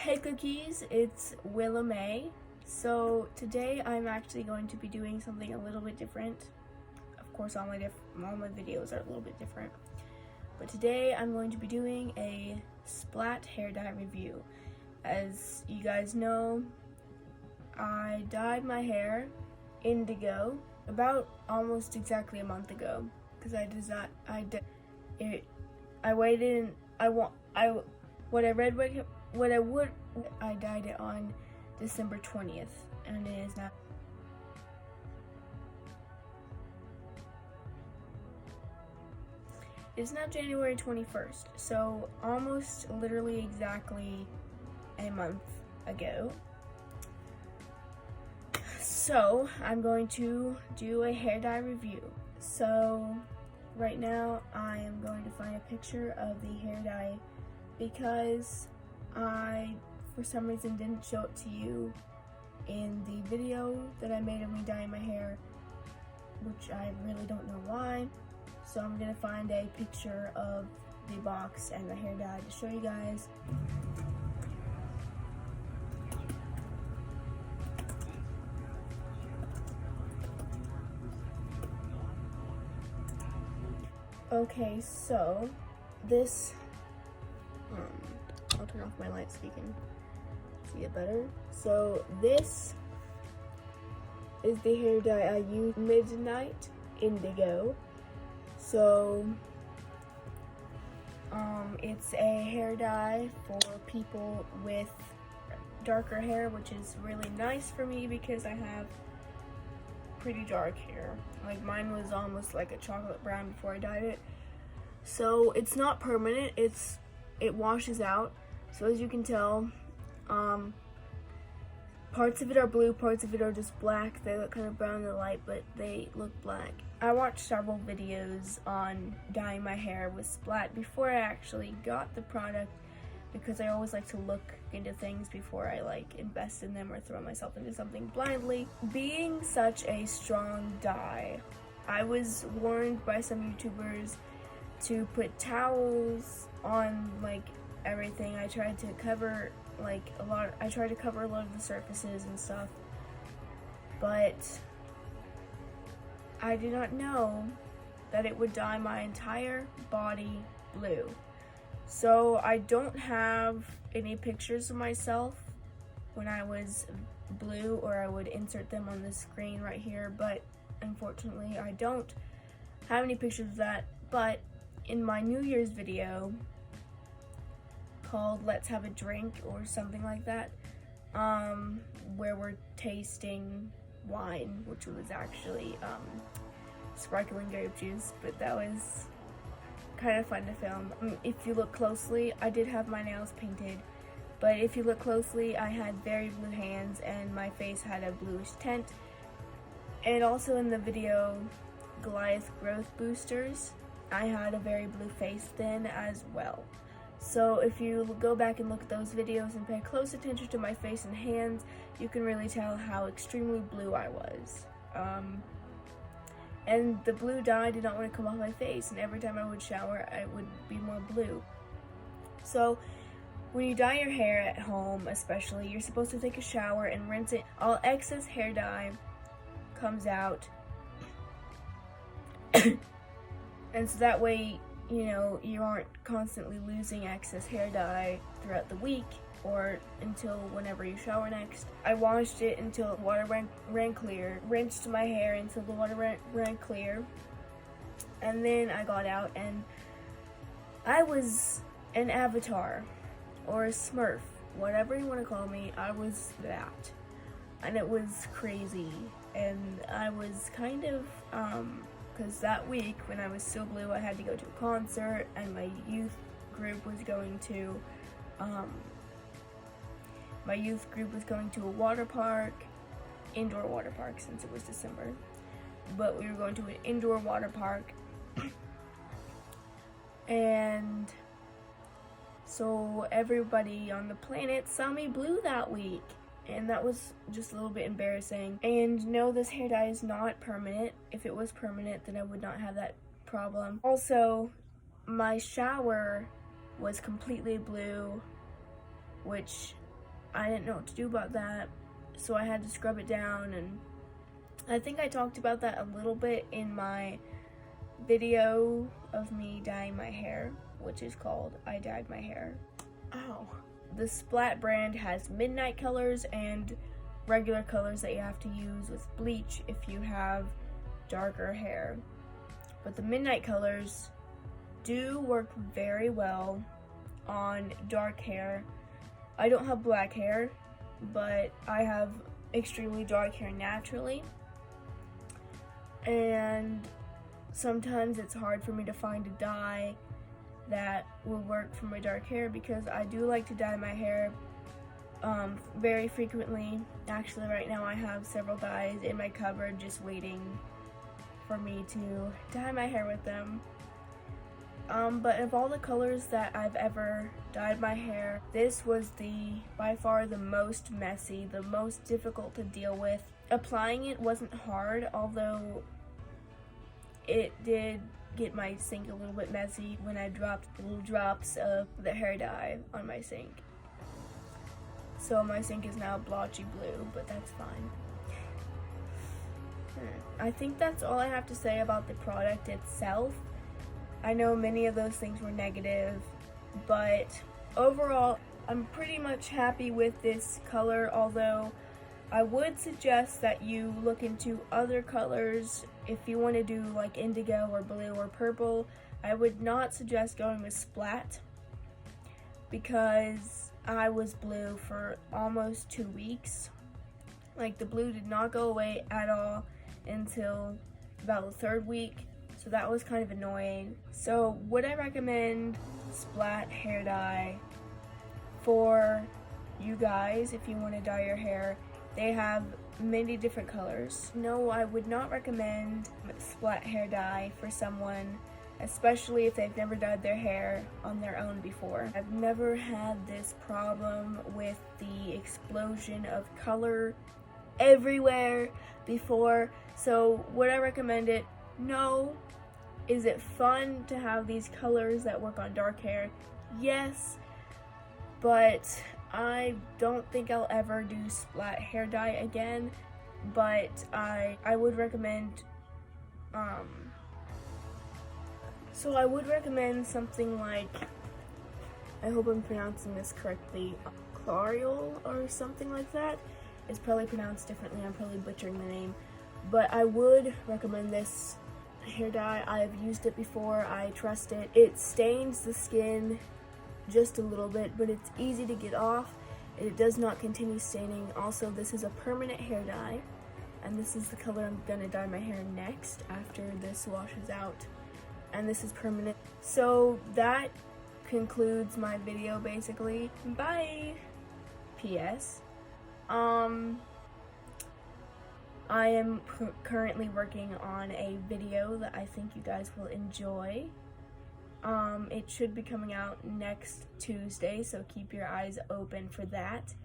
Hey cookies, it's Willa May. So today I'm actually going to be doing something a little bit different. Of course, all my videos are a little bit different. But today I'm going to be doing a Splat hair dye review. As you guys know, I dyed my hair indigo about almost exactly a month ago because I dyed it on December 20th, and it is now January 21st, so almost literally exactly a month ago. So I'm going to do a hair dye review. So right now I am going to find a picture of the hair dye because I, for some reason, didn't show it to you in the video that I made of me dyeing my hair, which I really don't know why. So I'm gonna find a picture of the box and the hair dye to show you guys. Okay, so this, I'll turn off my light so you can see it better. So this is the hair dye I use, Midnight Indigo. So it's a hair dye for people with darker hair, which is really nice for me because I have pretty dark hair. Like mine was almost like a chocolate brown before I dyed it. So it's not permanent, it washes out. So as you can tell, parts of it are blue, parts of it are just black. They look kind of brown in the light, but they look black. I watched several videos on dyeing my hair with Splat before I actually got the product because I always like to look into things before I invest in them or throw myself into something blindly. Being such a strong dye, I was warned by some YouTubers to put towels on everything. I tried to cover a lot of the surfaces and stuff, but I did not know that it would dye my entire body blue. So I don't have any pictures of myself when I was blue, or I would insert them on the screen right here, but unfortunately I don't have any pictures of that. But in my New Year's video called Let's Have a Drink or something like that, where we're tasting wine, which was actually sparkling grape juice, but that was kind of fun to film. If you look closely, I did have my nails painted, but if you look closely, I had very blue hands and my face had a bluish tint. And also in the video Goliath Growth Boosters, I had a very blue face then as well. So if you go back and look at those videos and pay close attention to my face and hands, you can really tell how extremely blue I was. And the blue dye did not want to come off my face, and every time I would shower, I would be more blue. So when you dye your hair at home especially, you're supposed to take a shower and rinse it. All excess hair dye comes out. And so that way, you aren't constantly losing excess hair dye throughout the week or until whenever you shower next. I washed it until the water ran clear, rinsed my hair until the water ran clear, and then I got out and I was an avatar or a smurf, whatever you want to call me. I was that, and it was crazy. And I was kind of because that week when I was still blue, I had to go to a concert, and my youth group was going to a water park, indoor water park since it was December, but we were going to an indoor water park. And so everybody on the planet saw me blue that week, and that was just a little bit embarrassing. And no, this hair dye is not permanent. If it was permanent, then I would not have that problem. Also, my shower was completely blue, which I didn't know what to do about that, so I had to scrub it down, and I think I talked about that a little bit in my video of me dyeing my hair, which is called I Dyed My Hair. Ow. The Splat brand has midnight colors and regular colors that you have to use with bleach if you have darker hair. But the midnight colors do work very well on dark hair. I don't have black hair, but I have extremely dark hair naturally. And sometimes it's hard for me to find a dye that will work for my dark hair because I do like to dye my hair very frequently. Actually, right now I have several dyes in my cupboard just waiting for me to dye my hair with them. But of all the colors that I've ever dyed my hair, this was by far the most messy, the most difficult to deal with. Applying it wasn't hard, although it did get my sink a little bit messy when I dropped little drops of the hair dye on my sink. So my sink is now blotchy blue, but that's fine. I think that's all I have to say about the product itself. I know many of those things were negative, but overall, I'm pretty much happy with this color, although I would suggest that you look into other colors. If you want to do like indigo or blue or purple, I would not suggest going with Splat because I was blue for almost 2 weeks. Like, the blue did not go away at all until about the 3rd week, so that was kind of annoying. So would I recommend Splat hair dye for you guys if you want to dye your hair? They have many different colors. No, I would not recommend Splat hair dye for someone, especially if they've never dyed their hair on their own before. I've never had this problem with the explosion of color everywhere before, so would I recommend it? No. Is it fun to have these colors that work on dark hair? Yes, but I don't think I'll ever do Splat hair dye again, but I would recommend, so I would recommend something like, I hope I'm pronouncing this correctly, Clariol or something like that. It's probably pronounced differently, I'm probably butchering the name, but I would recommend this hair dye. I've used it before, I trust it. It stains the skin just a little bit, but it's easy to get off. It does not continue staining. Also, this is a permanent hair dye, and this is the color I'm gonna dye my hair next after this washes out, and this is permanent. So that concludes my video basically. Bye! P.S. I am currently working on a video that I think you guys will enjoy. It should be coming out next Tuesday, so keep your eyes open for that.